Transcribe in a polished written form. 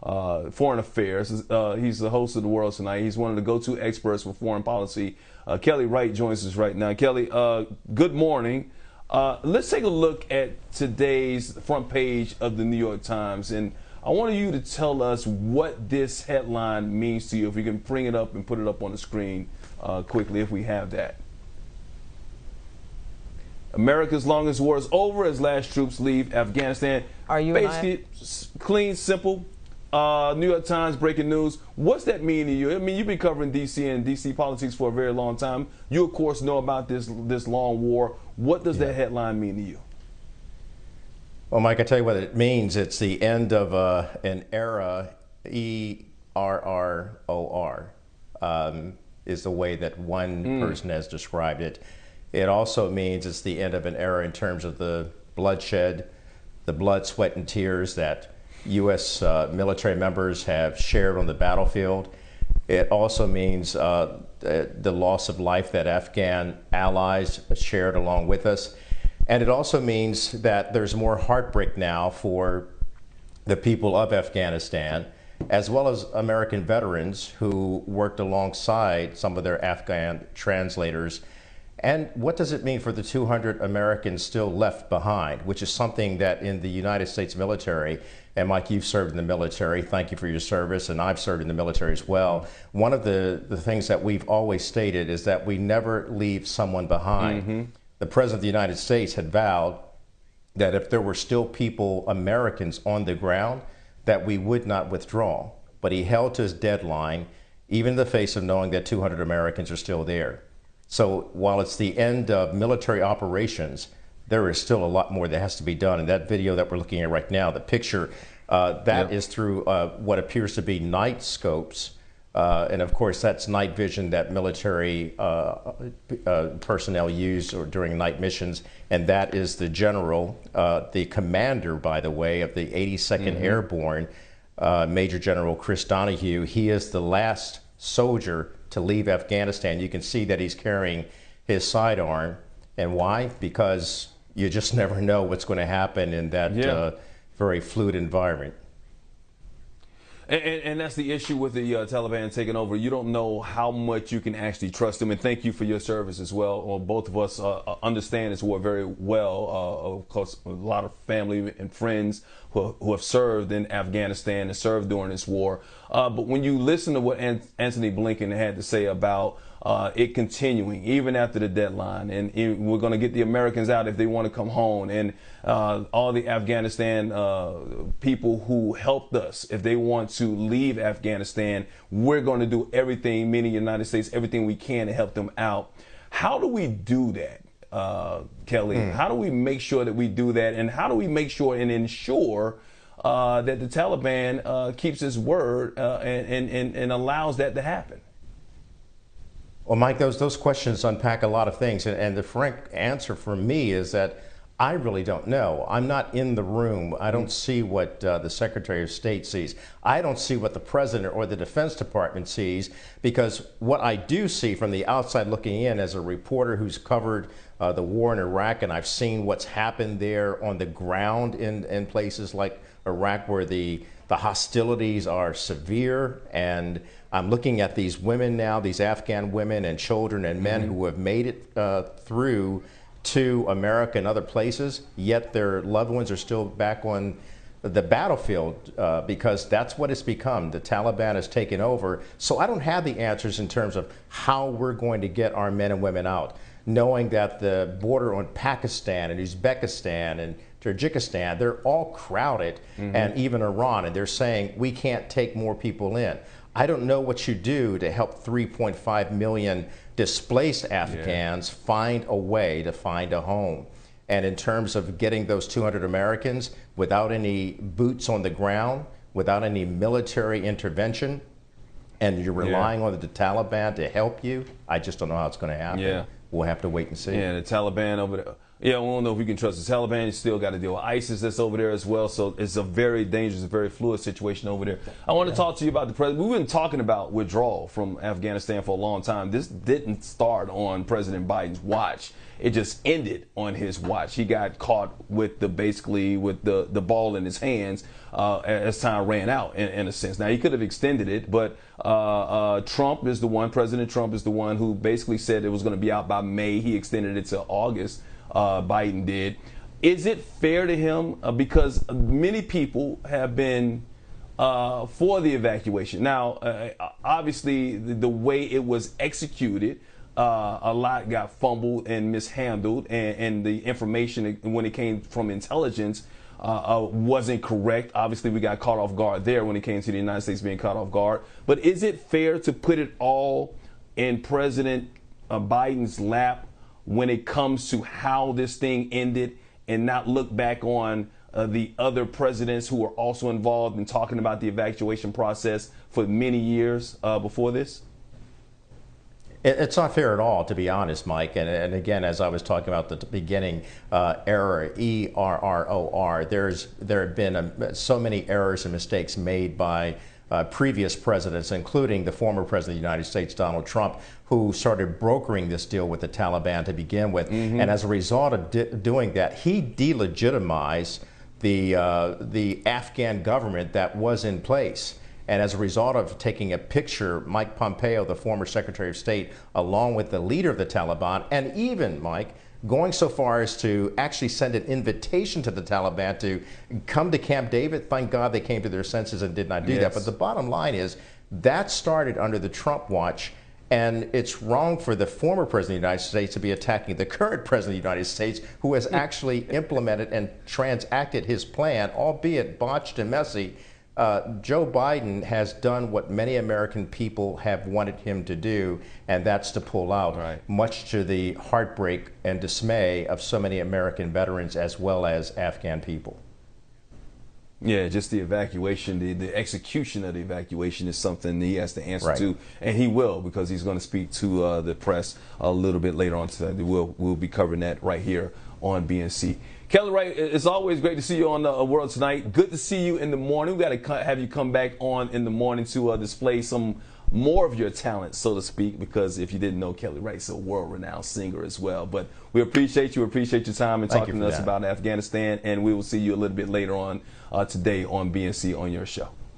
foreign affairs. He's the host of The World Tonight. He's one of the go-to experts for foreign policy. Kelly Wright joins us right now. Kelly, good morning. Let's take a look at today's front page of the New York Times, and I want you to tell us what this headline means to you. If you can bring it up and put it up on the screen quickly, if we have that. America's longest war is over as last troops leave Afghanistan. Are you basically clean, simple? New York Times breaking news. What's that mean to you? I mean, you've been covering D.C. and D.C. politics for a very long time. You, of course, know about this long war. What does that headline mean to you? Well, Mike, I tell you what it means. It's the end of an era. ERROR is the way that one person has described it. It also means it's the end of an era in terms of the bloodshed, the blood, sweat, and tears that U.S. military members have shared on the battlefield. It also means the loss of life that Afghan allies shared along with us. And it also means that there's more heartbreak now for the people of Afghanistan, as well as American veterans who worked alongside some of their Afghan translators. And what does it mean for the 200 Americans still left behind, which is something that in the United States military, and Mike, you've served in the military, thank you for your service, and I've served in the military as well. One of the things that we've always stated is that we never leave someone behind. The President of the United States had vowed that if there were still people, Americans on the ground, that we would not withdraw. But he held to his deadline, even in the face of knowing that 200 Americans are still there. So while it's the end of military operations, there is still a lot more that has to be done. And that video that we're looking at right now, the picture, that is through what appears to be night scopes. And of course, that's night vision that military personnel use or during night missions. And that is the general, the commander, by the way, of the 82nd Airborne, Major General Chris Donahue. He is the last soldier to leave Afghanistan. You can see that he's carrying his sidearm. And why? Because you just never know what's going to happen in that very fluid environment. And that's the issue with the Taliban taking over. You don't know how much you can actually trust them. And thank you for your service as well. Well, both of us understand this war very well. Of course, a lot of family and friends who have served in Afghanistan and served during this war. But when you listen to what Anthony Blinken had to say about it continuing even after the deadline, and we're going to get the Americans out if they want to come home, and all the Afghanistan people who helped us, if they want to leave Afghanistan, we're going to do everything, meaning the United States, everything we can to help them out. How do we do that, Kelly? How do we make sure that we do that, and how do we make sure and ensure that the Taliban keeps its word and allows that to happen? Well, Mike, those questions unpack a lot of things, and the frank answer for me is that I really don't know. I'm not in the room. I don't see what the Secretary of State sees. I don't see what the President or the Defense Department sees, because what I do see from the outside looking in as a reporter who's covered the war in Iraq, and I've seen what's happened there on the ground in places like Iraq where the hostilities are severe, and I'm looking at these women now, these Afghan women and children and men who have made it through to America and other places, yet their loved ones are still back on the battlefield because that's what it's become. The Taliban has taken over. So I don't have the answers in terms of how we're going to get our men and women out, knowing that the border on Pakistan and Uzbekistan and Tajikistan, they're all crowded, and even Iran, and they're saying we can't take more people in. I don't know what you do to help 3.5 million displaced Afghans find a way to find a home. And in terms of getting those 200 Americans without any boots on the ground, without any military intervention, and you're relying on the Taliban to help you, I just don't know how it's going to happen. We'll have to wait and see. Yeah, the Taliban over there. Yeah, we don't know if we can trust the Taliban. You still got to deal with ISIS that's over there as well. So it's a very dangerous, very fluid situation over there. I want to talk to you about the president. We've been talking about withdrawal from Afghanistan for a long time. This didn't start on President Biden's watch. It just ended on his watch. He got caught with the ball in his hands as time ran out, in a sense. Now, he could have extended it, but President Trump is the one who basically said it was going to be out by May. He extended it to August. Biden did. Is it fair to him? Because many people have been for the evacuation. Now, obviously, the way it was executed, a lot got fumbled and mishandled, and the information when it came from intelligence wasn't correct. Obviously, we got caught off guard there when it came to the United States being caught off guard. But is it fair to put it all in President Biden's lap when it comes to how this thing ended and not look back on the other presidents who were also involved in talking about the evacuation process for many years before this? It's not fair at all, to be honest, Mike. And again, as I was talking about at the beginning, error, E-R-R-O-R, there have been so many errors and mistakes made by previous presidents, including the former president of the United States, Donald Trump, who started brokering this deal with the Taliban to begin with. Mm-hmm. And as a result of doing that, he delegitimized the Afghan government that was in place. And as a result of taking a picture, Mike Pompeo, the former Secretary of State, along with the leader of the Taliban, and even, Mike, going so far as to actually send an invitation to the Taliban to come to Camp David. Thank God they came to their senses and did not do that. But the bottom line is that started under the Trump watch, and it's wrong for the former president of the United States to be attacking the current president of the United States, who has actually implemented and transacted his plan, albeit botched and messy. Joe Biden has done what many American people have wanted him to do, and that's to pull out, much to the heartbreak and dismay of so many American veterans as well as Afghan people. Yeah, just the evacuation, the execution of the evacuation is something he has to answer to, and he will, because he's going to speak to the press a little bit later on today. We'll be covering that right here on BNC. Kelly Wright, it's always great to see you on the World Tonight. Good to see you in the morning. We got to have you come back on in the morning to display some more of your talent, so to speak, because if you didn't know, Kelly Wright's a world-renowned singer as well. But we appreciate you, appreciate your time and talking to us about Afghanistan, and we will see you a little bit later on today on BNC on your show.